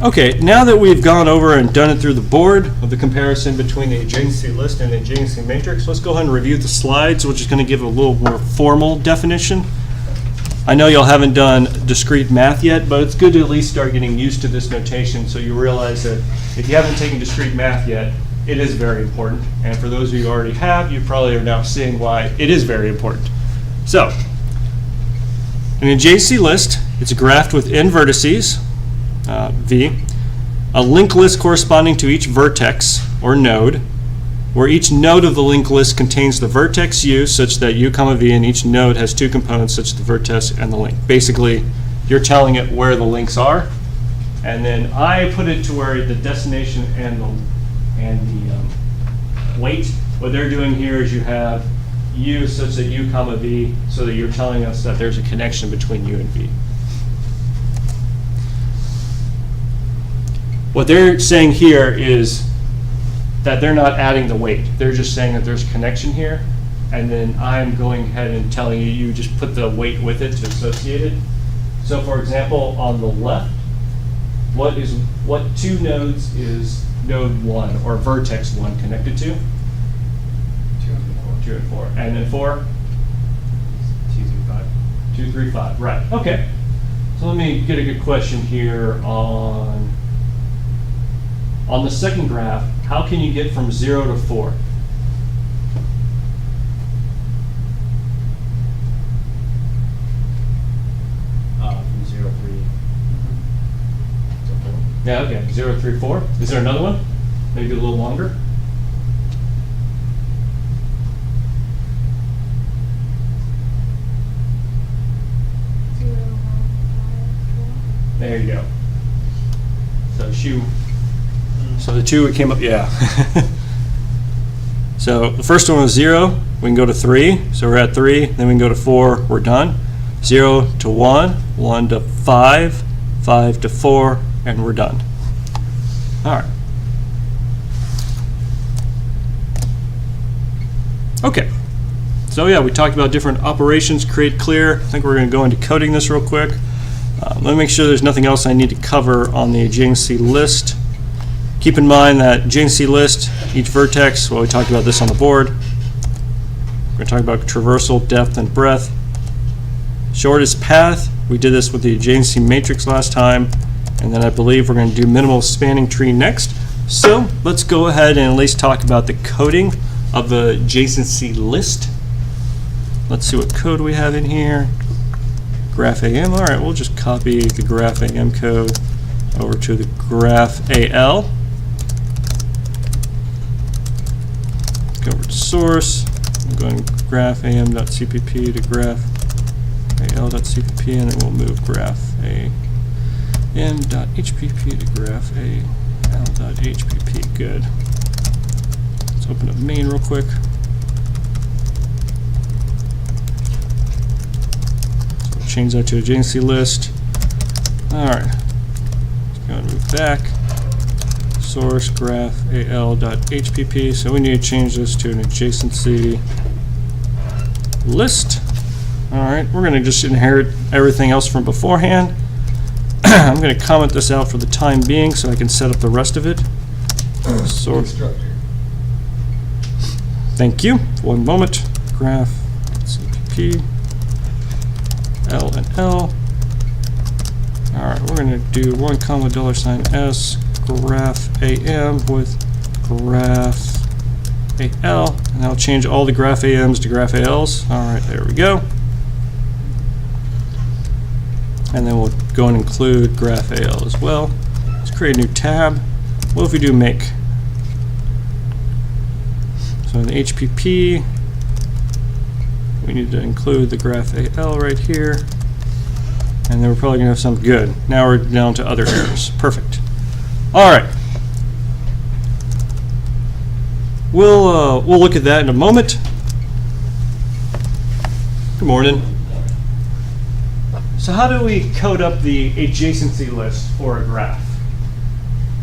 Okay, now that we've gone over and done it through the board of the comparison between the adjacency list and the adjacency matrix, let's go ahead and review the slides, which is going to give a little more formal definition. I know y'all haven't done discrete math yet, but it's good to at least start getting used to this notation so you realize that if you haven't taken discrete math yet, it is very important. And for those of you who already have, you probably are now seeing why it is very important. So, an adjacency list, it's graphed with n vertices, V, a linked list corresponding to each vertex or node, where each node of the linked list contains the vertex u such that u comma v, and each node has two components such as the vertex and the link. Basically, you're telling it where the links are, and then I put it to where the destination and the weight. What they're doing here is you have u such that u comma v, so that you're telling us that there's a connection between u and v. What they're saying here is that they're not adding the weight. They're just saying that there's a connection here, and then I'm going ahead and telling you, you just put the weight with it to associate it. So for example, on the left, what two nodes is node 1 or vertex 1 connected to? 2 and 4. 2 and 4. And then 4? 2 through 5. 2, 3, 5. Right. Okay. So let me get a good question here on the second graph. How can you get from 0 to 4? From 0, 3 to 4. Yeah, okay. 0, 3, 4. Is there another one? Maybe a little longer? There you go. So the 2 it came up, yeah. So the first one was 0, we can go to 3, so we're at 3, then we can go to 4, we're done. 0 to 1, 1 to 5, 5 to 4, and we're done. All right. Okay. So yeah, we talked about different operations, create, clear. I think we're going to go into coding this real quick. Let me make sure there's nothing else I need to cover on the adjacency list. Keep in mind that adjacency list, each vertex, well, we talked about this on the board. We're going to talk about traversal, depth, and breadth. Shortest path, we did this with the adjacency matrix last time, and then I believe we're going to do minimal spanning tree next. So let's go ahead and at least talk about the coding of the adjacency list. Let's see what code we have in here. Graph AM, all right, we'll just copy the graph AM code over to the graph AL. Go over to source, I'm going graph am.cpp to graph al.cpp, and then we'll move graph am.hpp to graph al.hpp. Good. Let's open up main real quick. So we'll change that to adjacency list. All right. Let's go and move back. Source graph al.hpp. So we need to change this to an adjacency list. All right, we're going to just inherit everything else from beforehand. I'm going to comment this out for the time being so I can set up the rest of it. Source. Thank you. One moment. Graph cpp L and L. All right, we're going to do $1, $$ graph AM with graph AL, and I'll change all the graph AMs to graph ALs. All right, there we go. And then we'll go and include graph AL as well. Let's create a new tab. What if we do make? So in the HPP, we need to include the graph AL right here. And then we're probably going to have some good. Now we're down to other errors. Perfect. All right. We'll look at that in a moment. Good morning. So how do we code up the adjacency list for a graph?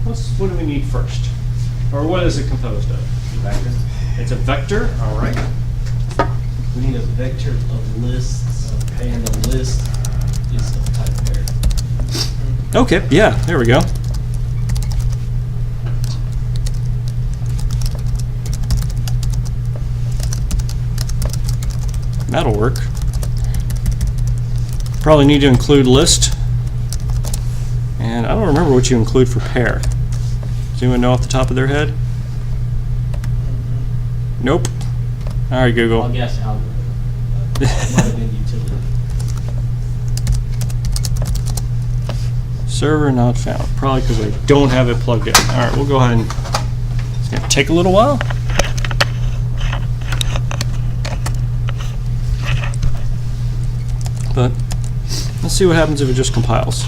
What do we need first? Or what is it composed of? Vector. It's a vector, all right. We need a vector of lists, and the list is of type pair. Okay, yeah, there we go. That'll work. Probably need to include list. And I don't remember what you include for pair. Does anyone know off the top of their head? Nope. All right, Google. I'll guess algorithm. It might have been utility. Server not found. Probably because I don't have it plugged in. All right, we'll go ahead and it's going to take a little while. But let's see what happens if it just compiles.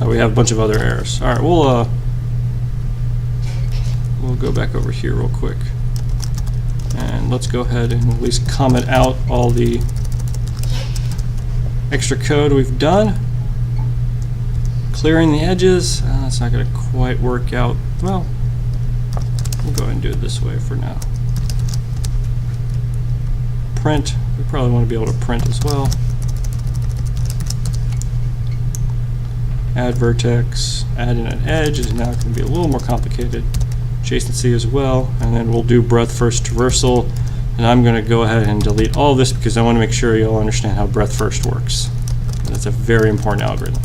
Oh, we have a bunch of other errors. All right, we'll go back over here real quick. And let's go ahead and at least comment out all the extra code we've done. Clearing the edges, that's not going to quite work out. Well, we'll go ahead and do it this way for now. Print, we probably want to be able to print as well. Add vertex, add in an edge is now going to be a little more complicated. Adjacency as well, and then we'll do breadth first traversal, and I'm going to go ahead and delete all of this because I want to make sure you all understand how breadth first works. That's a very important algorithm.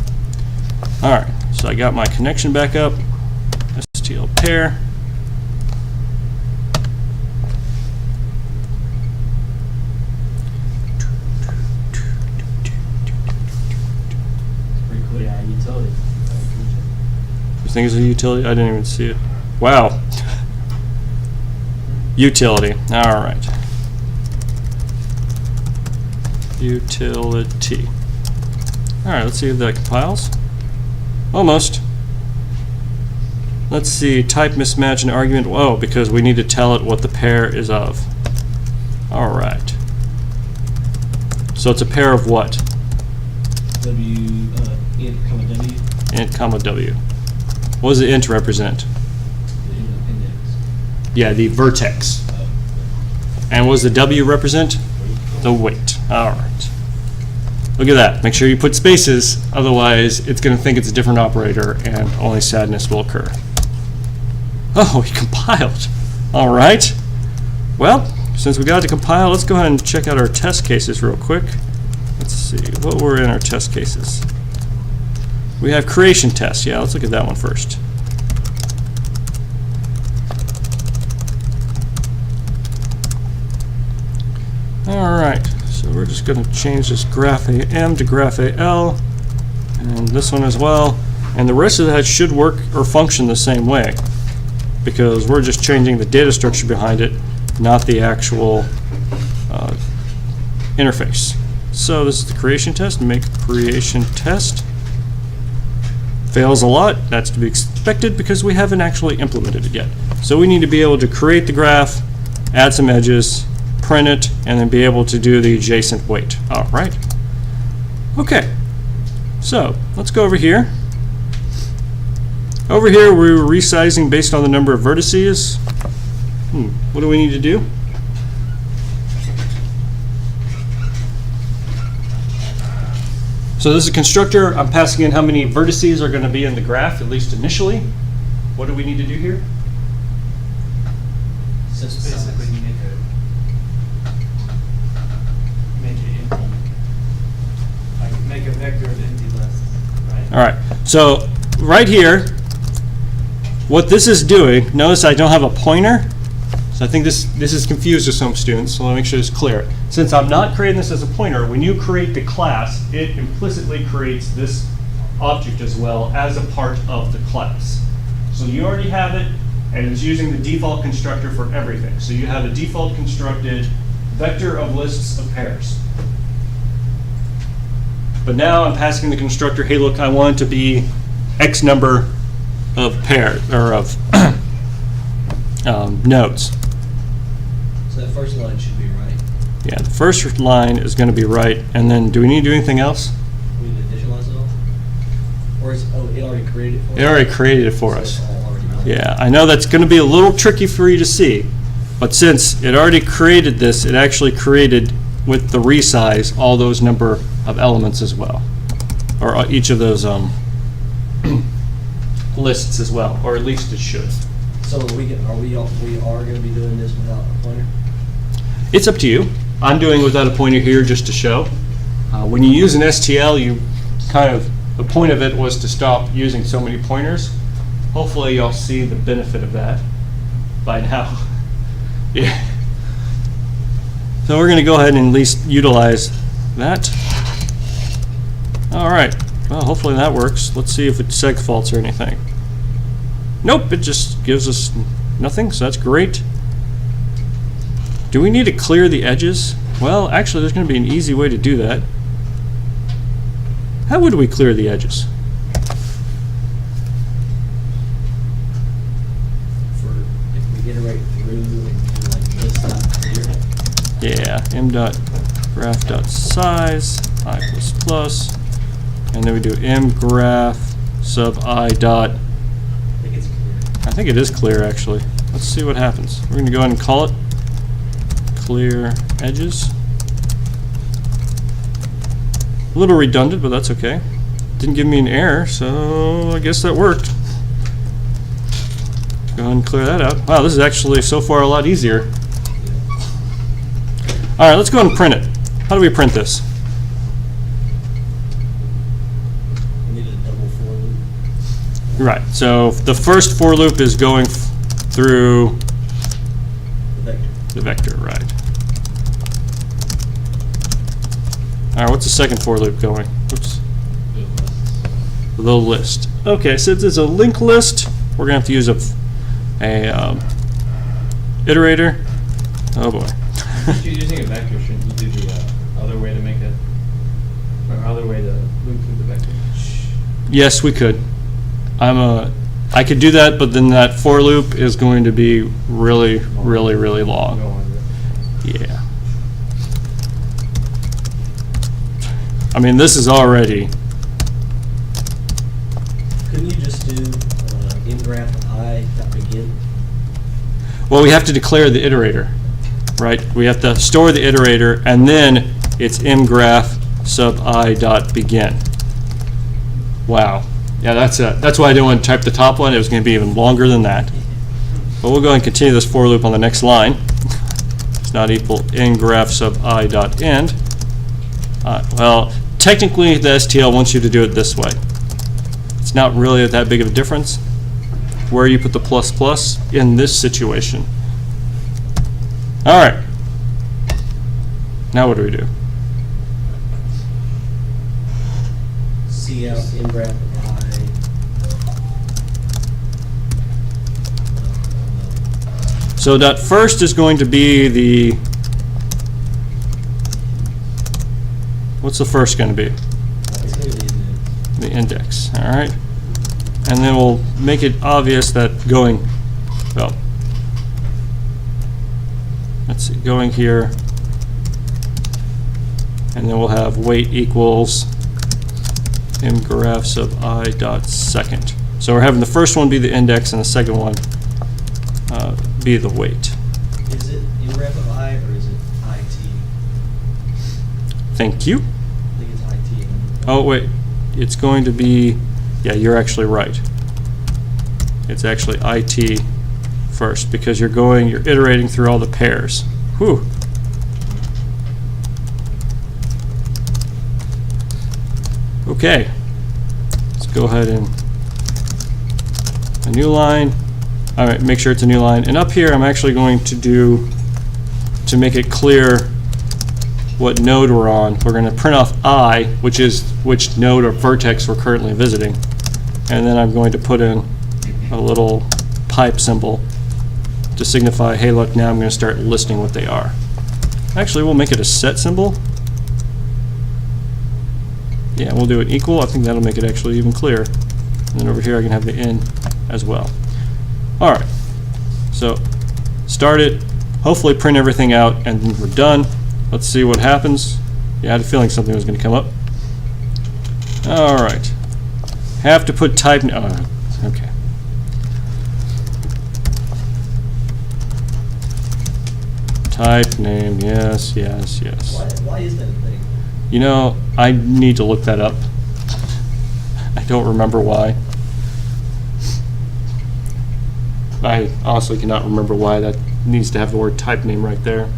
Alright, so I got my connection back up, STL pair. Pretty cool, yeah, utility. You think it's a utility? I didn't even see it. Wow. Utility. All right. Utility. All right, let's see if that compiles. Almost. Let's see, type mismatch and argument. Whoa, because we need to tell it what the pair is of. All right. So it's a pair of what? Int, comma W. Int, comma W. What does the int represent? The index. Yeah, the vertex. And what does the W represent? The weight. All right. Look at that. Make sure you put spaces, otherwise it's going to think it's a different operator and only sadness will occur. Oh, he compiled. All right. Well, since we got to compile, let's go ahead and check out our test cases real quick. Let's see, what were in our test cases? We have creation tests. Yeah, let's look at that one first. All right, so we're just going to change this graph AM to graph AL, and this one as well. And the rest of that should work or function the same way, because we're just changing the data structure behind it, not the actual interface. So this is the creation test. Make creation test. Fails a lot. That's to be expected because we haven't actually implemented it yet. So we need to be able to create the graph, add some edges, print it, and then be able to do the adjacent weight. All right. Okay. So let's go over here. Over here, we're resizing based on the number of vertices. What do we need to do? So this is a constructor. I'm passing in how many vertices are going to be in the graph, at least initially. What do we need to do here? So it's basically you make it empty. Like make a vector of empty lists, right? All right. So right here, what this is doing, notice I don't have a pointer. So I think this is confused to some students, so let me make sure it's clear. Since I'm not creating this as a pointer, when you create the class, it implicitly creates this object as well as a part of the class. So you already have it, and it's using the default constructor for everything. So you have a default constructed vector of lists of pairs. But now I'm passing the constructor, hey look, I want it to be X number of pairs, or of nodes. So that first line should be right. Yeah, the first line is going to be right, and then do we need to do anything else? We need to initialize it all? Or is, oh, it already created it for us? It already created it for So us. it's all already done. Yeah, I know that's going to be a little tricky for you to see, but since it already created this, it actually created, with the resize, all those number of elements as well, or each of those lists as well, or at least it should. So we are going to be doing this without a pointer? It's up to you. I'm doing it without a pointer here just to show. When you use an STL, you kind of, the point of it was to stop using so many pointers. Hopefully you'll see the benefit of that by now. Yeah. So we're going to go ahead and at least utilize that. All right. Well, hopefully that works. Let's see if it seg faults or anything. Nope, it just gives us nothing, so that's great. Do we need to clear the edges? Well, actually, there's going to be an easy way to do that. How would we clear the edges? If we iterate through and do like this, not clear. Yeah, m.graph.size I++, and then we do mgraph sub I dot. I think it's clear. I think it is clear actually. Let's see what happens. We're going to go ahead and call it clear edges. A little redundant, but that's okay. Didn't give me an error, so I guess that worked. Go ahead and clear that out. Wow, this is actually so far a lot easier. All right, let's go ahead and print it. How do we print this? We need a double for loop. Right, so the first for loop is going through The vector. the vector, right. All right, what's the second for loop going? Oops. The list. Okay, since it's a linked list, we're gonna have to use a iterator. Oh boy. If you're using a vector, shouldn't you do the other way to make it, or other way to loop through the vector? Yes, we could. I could do that, but then that for loop is going to be really, really, really Go long. on with it. Yeah. I mean, this is already. Couldn't you just do mgraph I dot begin? Well, we have to declare the iterator, right? We have to store the iterator, and then it's mgraph sub I dot begin. Wow. Yeah, that's why I didn't want to type the top one. It was going to be even longer than that. But we'll go ahead and continue this for loop on the next line. It's not equal mgraph sub I dot end. Well, technically the STL wants you to do it this way. It's not really that big of a difference where you put the plus plus in this situation. All right. Now what do we do? See out mgraph I. So that first is going to be the, what's the first going to be? It's going to be The index, all right? And then we'll make it obvious that going, well, let's see, going here, and then we'll have weight equals mgraph sub I dot second. So we're having the first one be the index and the second one be the weight. Is it mgraph of I or is it IT? Thank you. I think it's IT. Oh, wait, it's going to be, yeah, you're actually right. It's actually IT first because you're iterating through all the pairs. Whew. Okay, let's go ahead and a new line. All right, make sure it's a new line. And up here, I'm actually going to do, to make it clear what node we're on, we're going to print off I, which is which node or vertex we're currently visiting. And then I'm going to put in a little pipe symbol to signify, hey, look, now I'm going to start listing what they are. Actually, we'll make it a set symbol. Yeah, we'll do it equal. I think that'll make it actually even clearer. And then over here I can have the in as well. All right, so start it, hopefully print everything out, and then we're done. Let's see what happens. Yeah, I had a feeling something was going to come up. All right, have to put type, okay. Type name, yes, yes, yes. Why is that a thing? You know, I need to look that up. I don't remember why. I honestly cannot remember why that needs to have the word type name right there.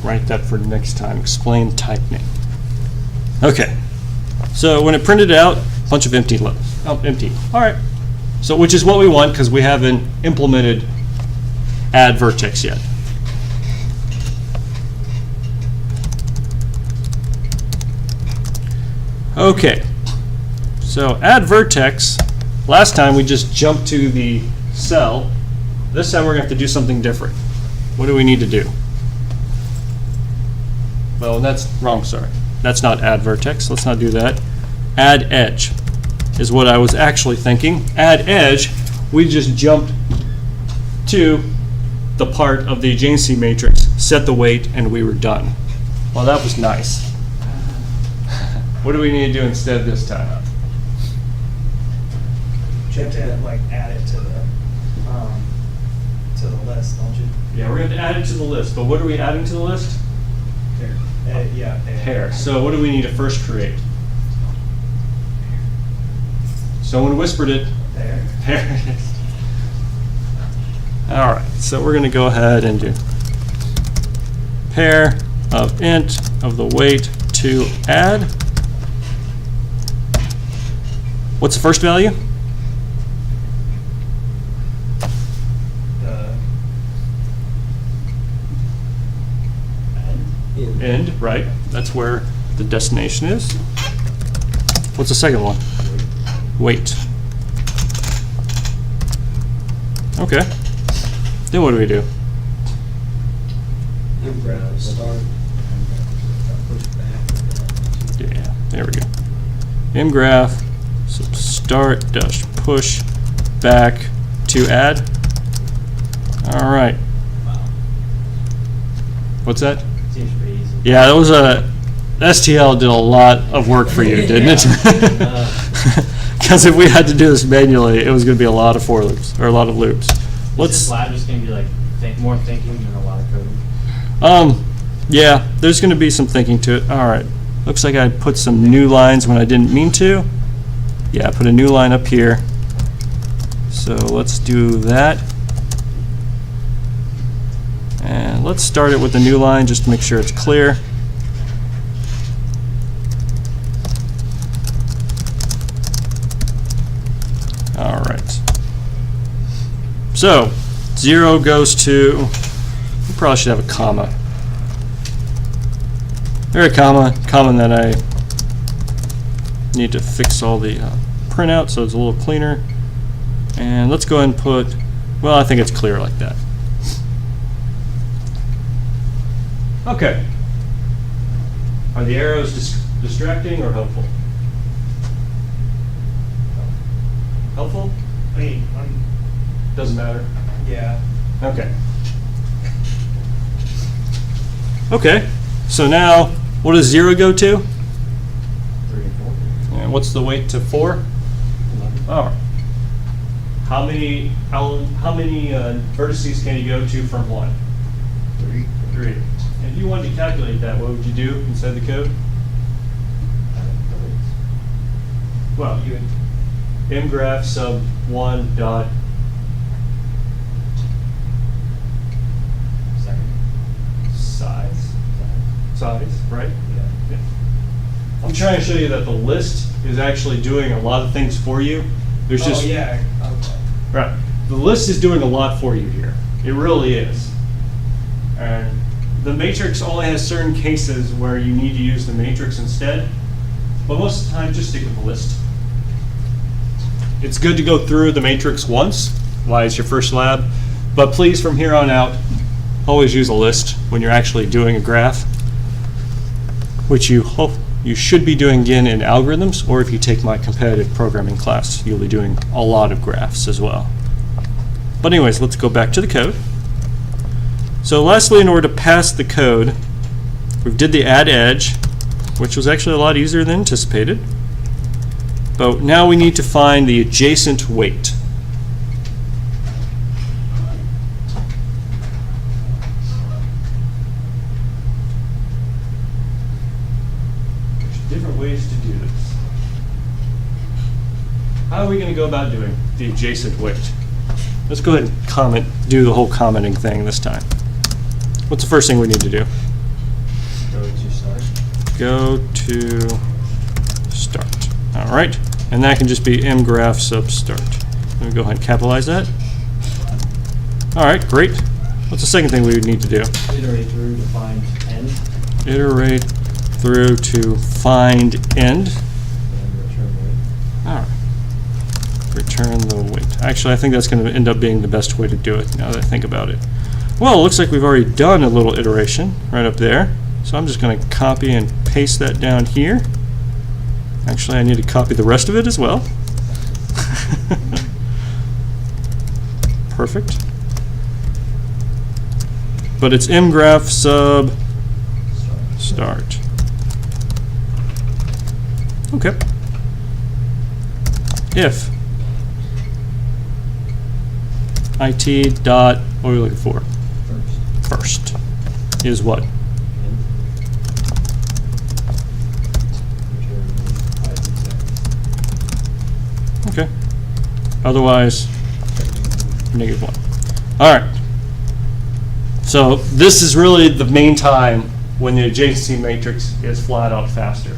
write that for next time. Explain type name. Okay. So when it printed out, a bunch of empty lists. Oh, empty. All right. So which is what we want because we haven't implemented add vertex yet. Okay. So add vertex. Last time we just jumped to the cell. This time we're going to have to do something different. What do we need to do? Well, that's wrong, sorry. That's not add vertex. Let's not do that. Add edge is what I was actually thinking. Add edge, we just jumped to the part of the adjacency matrix, set the weight, and we were done. Well, that was nice. What do we need to do instead this time? You have to like add it to the list, don't you? Yeah, we're going to add it to the list, but what are we adding to the list? Yeah. Pair. So what do we need to first create? Someone whispered it. There. Pair. All right, so we're going to go ahead and do pair of int of the weight to add. What's the first value? End, right. That's where the destination is. What's the second one? Weight. Okay. Then what do we do? Yeah, there we go. mgraph start dash push back to add. All right. What's that? Seems pretty easy. Yeah, that was STL did a lot of work for you, didn't it? Because if we had to do this manually, it was going to be a lot of for loops or a lot of loops. Is this lab just going to be like more thinking than a lot of coding? Yeah, there's going to be some thinking to it. All right. Looks like I put some new lines when I didn't mean to. Yeah, I put a new line up here. So let's do that. And let's start it with the new line just to make sure it's clear. All right. So 0 goes to, we probably should have a comma. There, a comma, and then I need to fix all the printout so it's a little cleaner. And let's go ahead and put, well, I think it's clear like that. Okay. Are the arrows distracting or helpful? Helpful? I mean, Doesn't matter. yeah. Okay. Okay. So now, what does 0 go to? 3 and 4. And what's the weight to 4? 11. All right. How many vertices can you go to from 1? 3. And if you wanted to calculate that, what would you do inside the code? Well, you would mgraph sub 1 dot size, right? Yeah. I'm trying to show you that the list is actually doing a lot of things for you. There's just yeah. Okay. right. The list is doing a lot for you here. It really is. And the matrix only has certain cases where you need to use the matrix instead, but most of the time just stick with the list. It's good to go through the matrix once, why it's your first lab, but please from here on out, always use a list when you're actually doing a graph, which you hope you should be doing again in algorithms, or if you take my competitive programming class, you'll be doing a lot of graphs as well. But anyways, let's go back to the code. So lastly, in order to pass the code, we did the add edge, which was actually a lot easier than anticipated. But now we need to find the adjacent weight. There's different ways to do this. How are we going to go about doing the adjacent weight? Let's go ahead and do the whole commenting thing this time. What's the first thing we need to do? go to start. All right, and that can just be mgraph sub start. Let me go ahead and capitalize that. All right, great. What's the second thing we would need to do? Iterate through to find end Iterate through to find end. and return weight. All right. Return the weight. Actually, I think that's going to end up being the best way to do it now that I think about it. Well, it looks like we've already done a little iteration right up there. So I'm just going to copy and paste that down here. Actually, I need to copy the rest of it as well. Perfect. But it's mgraph sub start. Okay. If it dot, what are we looking for? First is what? End. Return weight 5 and 6. Okay. Otherwise, -1. All right. So this is really the main time when the adjacency matrix is flat out faster.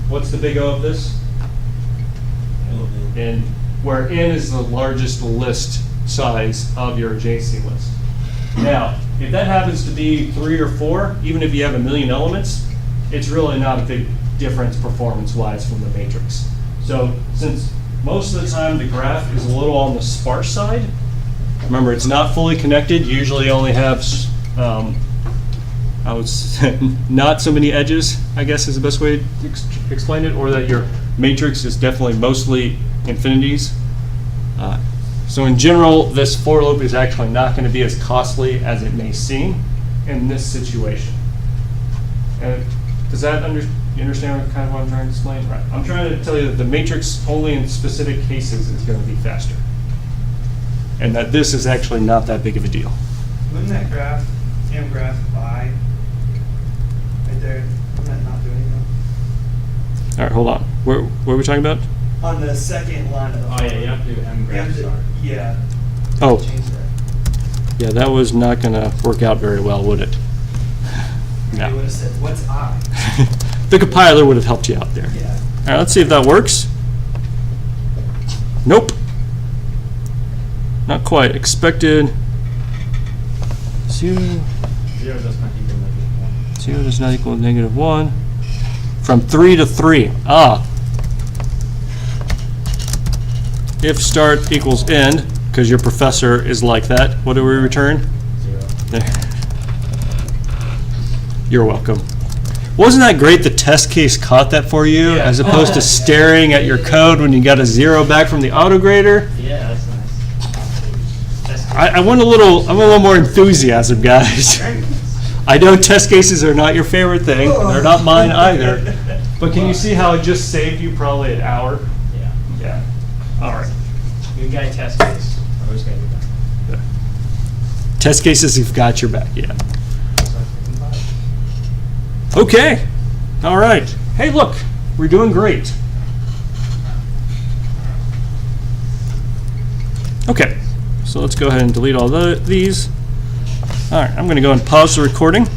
What's the big O of this? And where n is the largest list size of your adjacency list. Now, if that happens to be 3 or 4, even if you have 1,000,000 elements, it's really not a big difference performance-wise from the matrix. So since most of the time the graph is a little on the sparse side, remember it's not fully connected, you usually only have, I would say, not so many edges, I guess is the best way to explain it, or that your matrix is definitely mostly infinities. So in general, this for loop is actually not going to be as costly as it may seem in this situation. And does that you understand kind of what I'm trying to explain? Right. I'm trying to tell you that the matrix only in specific cases is going to be faster, and that this is actually not that big of a deal. Wouldn't that graph, mgraph by, right there, wouldn't that not do anything? All right, hold on. Where are we talking about? On the second line of the. Oh, yeah, you have to do You have mgraph to- start. Yeah. Oh, Change that. yeah, that was not going to work out very well, would it? They No. would have said, what's I? The compiler would have helped you out there. Yeah. All right, let's see if that works. Nope. Not quite. Expected 0, 0 does not equal -1. 0 does not equal -1. From 3 to 3. Ah. If start equals end, because your professor is like that, what do we return? 0. There. You're welcome. Wasn't that great the test case caught that for you, Yeah. as opposed to staring at your code when you got a 0 back from the autograder? Yeah, that's nice. I want I'm a little more enthusiasm, guys. I know test cases are not your favorite thing. They're not mine either. But can you see how it just saved you probably an hour? Yeah. Yeah. All right. Good guy test case. Always gotta do that. Test cases have got your back, yeah. So I can buy it. Okay. All right. Hey, look, we're doing great. Okay. So let's go ahead and delete all these. All right, I'm going to go and pause the recording.